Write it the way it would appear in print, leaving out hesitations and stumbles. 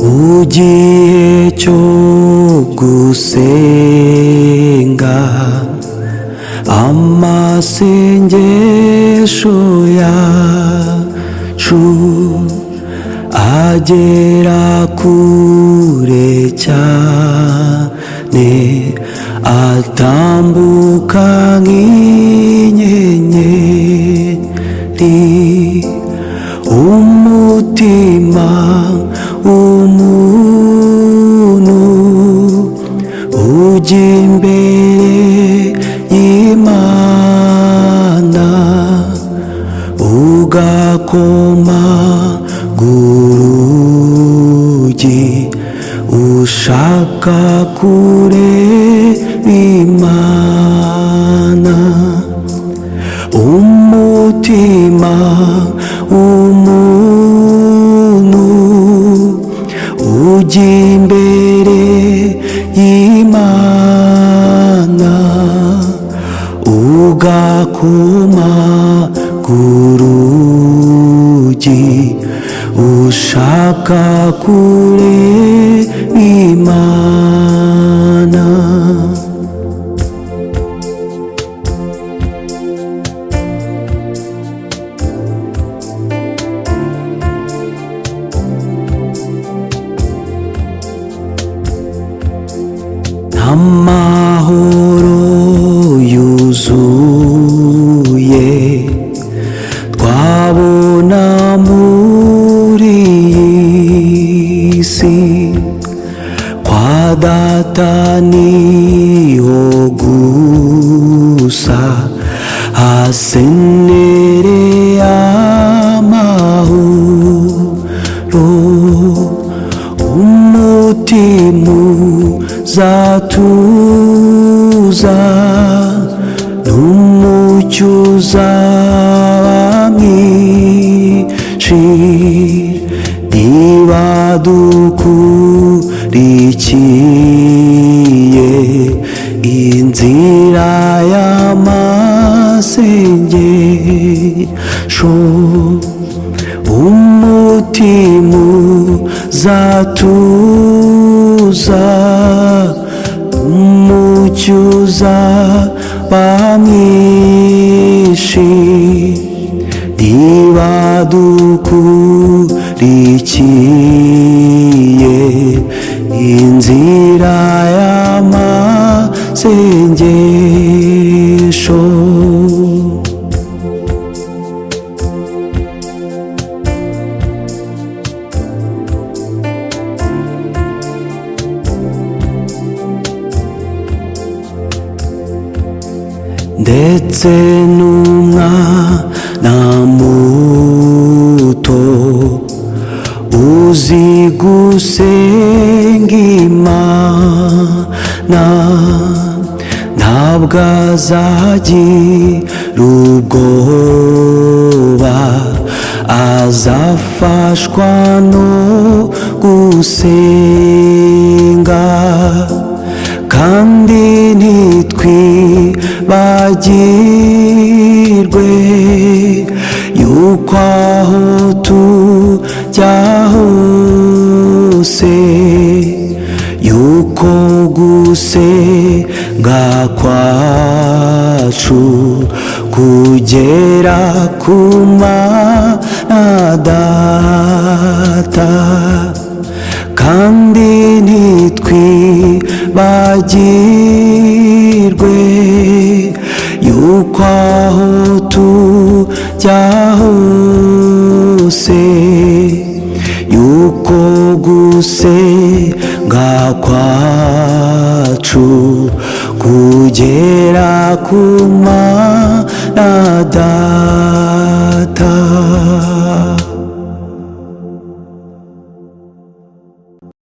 Ugiye cyo gusenga amasengesho yacu agera kure cyane, atambuka nk'inyenyeri. Umutima w'umuntu ujya imbere y'Imana, ugakoma urugi ushaka kureba Imana. Umutima w'umuntu ujya imbere y'Imana, ugakoma urugi ushaka kureba Imana. Amahoro yuzuye twabona muri iyi si, kwa Data niho gusa hasenereye amahoro. Umutima uzatuza n'umucyo uzaba mwinshi, niba dukurikiye inzira y'amasengesho. Umutima uzatuza, umucyo uzaba mwinshi, niba dukurikiye inzira y'amasengesho. Ndetse n'umwana muto uzi gusenga Imana, ntabwo azagira ubwoba, azafashwa no gusenga. Kandi ntitwibagirwe yuko aho tujya hose, yuko gusenga kwacu kugera ku Mana Data. Kandi ntitwibagirwe yuko aho tujya hose, yuko gusenga kwacu kugera ku Mana Data.